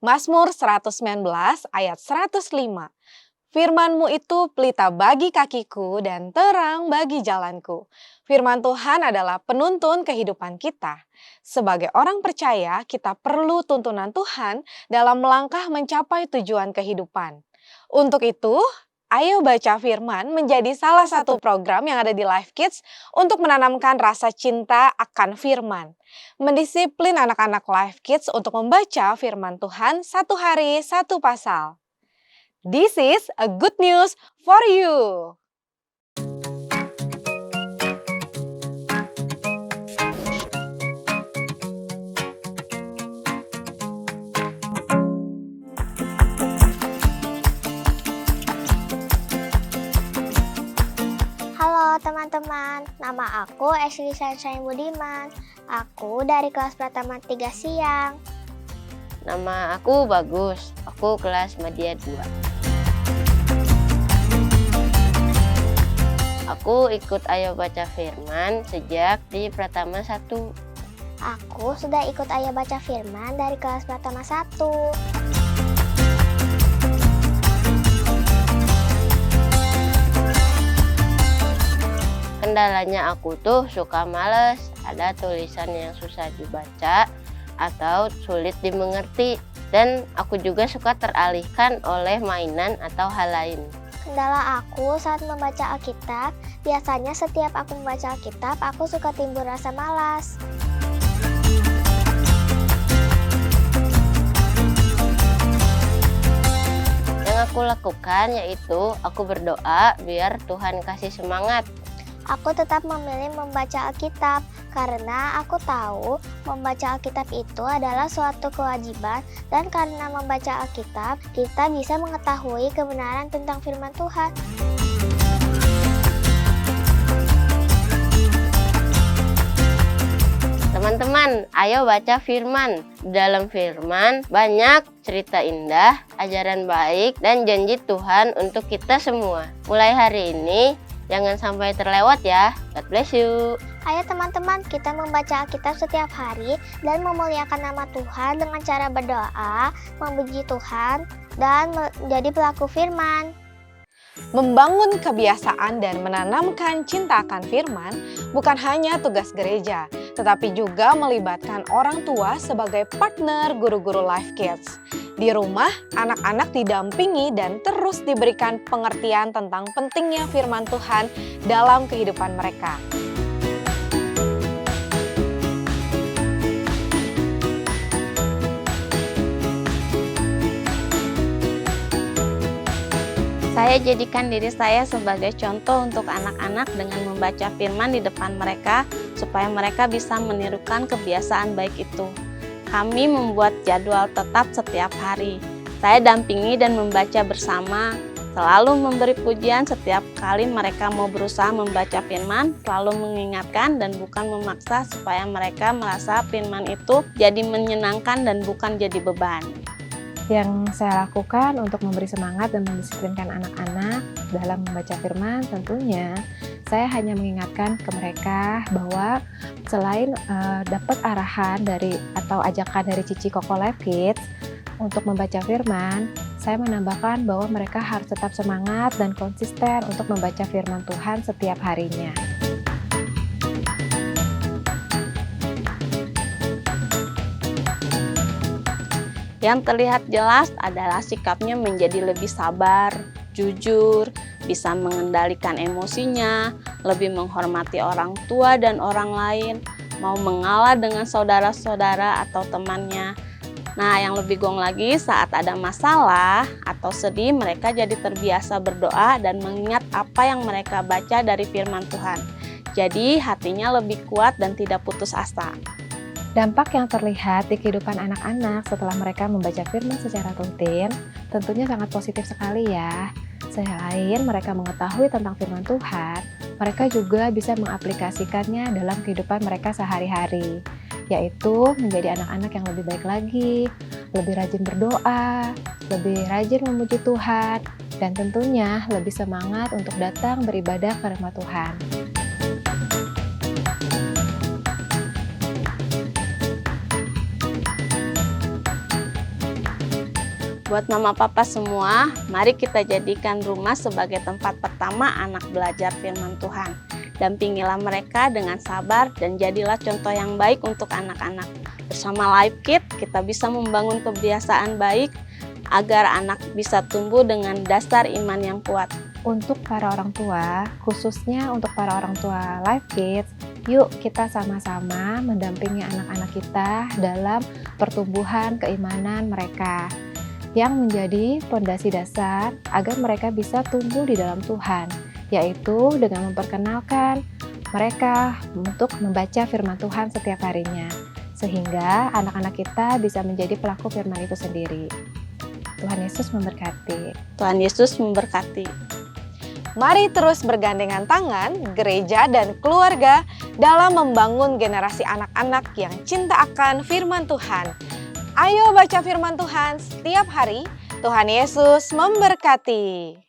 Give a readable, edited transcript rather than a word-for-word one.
Mazmur 119 ayat 105. Firman-Mu itu pelita bagi kakiku dan terang bagi jalanku. Firman Tuhan adalah penuntun kehidupan kita. Sebagai orang percaya, kita perlu tuntunan Tuhan dalam melangkah mencapai tujuan kehidupan. Untuk itu, ayo baca firman menjadi salah satu program yang ada di Life Kids untuk menanamkan rasa cinta akan firman. Mendisiplin anak-anak Life Kids untuk membaca firman Tuhan satu hari satu pasal. This is a good news for you. Halo teman-teman, nama aku Ashley Sunshine Budiman. Aku dari kelas Pratama 3 Siang. Nama aku Bagus, aku kelas Media 2. Aku ikut Ayo Baca Firman sejak di Pratama 1. Aku sudah ikut Ayo Baca Firman dari kelas Pratama 1. Kendalanya aku tuh suka males, ada tulisan yang susah dibaca atau sulit dimengerti, dan aku juga suka teralihkan oleh mainan atau hal lain. Kendala aku saat membaca Alkitab, biasanya setiap aku membaca Alkitab, aku suka timbul rasa malas. Yang aku lakukan yaitu aku berdoa biar Tuhan kasih semangat. Aku tetap memilih membaca Alkitab karena aku tahu membaca Alkitab itu adalah suatu kewajiban, dan karena membaca Alkitab kita bisa mengetahui kebenaran tentang firman Tuhan. Teman-teman, ayo baca firman. Dalam firman banyak cerita indah, ajaran baik, dan janji Tuhan untuk kita semua. Mulai hari ini, jangan sampai terlewat ya. God bless you. Ayo teman-teman, kita membaca Alkitab setiap hari dan memuliakan nama Tuhan dengan cara berdoa, memuji Tuhan, dan menjadi pelaku firman. Membangun kebiasaan dan menanamkan cinta akan firman bukan hanya tugas gereja, tetapi juga melibatkan orang tua sebagai partner guru-guru Life Kids. Di rumah, anak-anak didampingi dan terus diberikan pengertian tentang pentingnya firman Tuhan dalam kehidupan mereka. Saya jadikan diri saya sebagai contoh untuk anak-anak dengan membaca firman di depan mereka supaya mereka bisa menirukan kebiasaan baik itu. Kami membuat jadwal tetap setiap hari. Saya dampingi dan membaca bersama, selalu memberi pujian setiap kali mereka mau berusaha membaca firman, selalu mengingatkan dan bukan memaksa supaya mereka merasa firman itu jadi menyenangkan dan bukan jadi beban. Yang saya lakukan untuk memberi semangat dan mendisiplinkan anak-anak dalam membaca firman, tentunya saya hanya mengingatkan ke mereka bahwa selain dapat arahan dari atau ajakan dari Cici Koko Life Kids untuk membaca firman, saya menambahkan bahwa mereka harus tetap semangat dan konsisten untuk membaca firman Tuhan setiap harinya. Yang terlihat jelas adalah sikapnya menjadi lebih sabar, jujur, bisa mengendalikan emosinya, lebih menghormati orang tua dan orang lain, mau mengalah dengan saudara-saudara atau temannya. Nah, yang lebih gong lagi, saat ada masalah atau sedih, mereka jadi terbiasa berdoa dan mengingat apa yang mereka baca dari firman Tuhan. Jadi, hatinya lebih kuat dan tidak putus asa. Dampak yang terlihat di kehidupan anak-anak setelah mereka membaca firman secara rutin tentunya sangat positif sekali ya. Selain mereka mengetahui tentang firman Tuhan, mereka juga bisa mengaplikasikannya dalam kehidupan mereka sehari-hari, yaitu menjadi anak-anak yang lebih baik lagi, lebih rajin berdoa, lebih rajin memuji Tuhan, dan tentunya lebih semangat untuk datang beribadah ke rumah Tuhan. Buat mama papa semua, mari kita jadikan rumah sebagai tempat pertama anak belajar firman Tuhan. Dampingilah mereka dengan sabar dan jadilah contoh yang baik untuk anak-anak. Bersama Life Kid, kita bisa membangun kebiasaan baik agar anak bisa tumbuh dengan dasar iman yang kuat. Untuk para orang tua, khususnya untuk para orang tua Life Kids, yuk kita sama-sama mendampingi anak-anak kita dalam pertumbuhan keimanan mereka yang menjadi fondasi dasar agar mereka bisa tumbuh di dalam Tuhan, yaitu dengan memperkenalkan mereka untuk membaca firman Tuhan setiap harinya, sehingga anak-anak kita bisa menjadi pelaku firman itu sendiri. Tuhan Yesus memberkati. Tuhan Yesus memberkati. Mari terus bergandengan tangan, gereja dan keluarga dalam membangun generasi anak-anak yang cinta akan firman Tuhan. Ayo baca firman Tuhan setiap hari. Tuhan Yesus memberkati.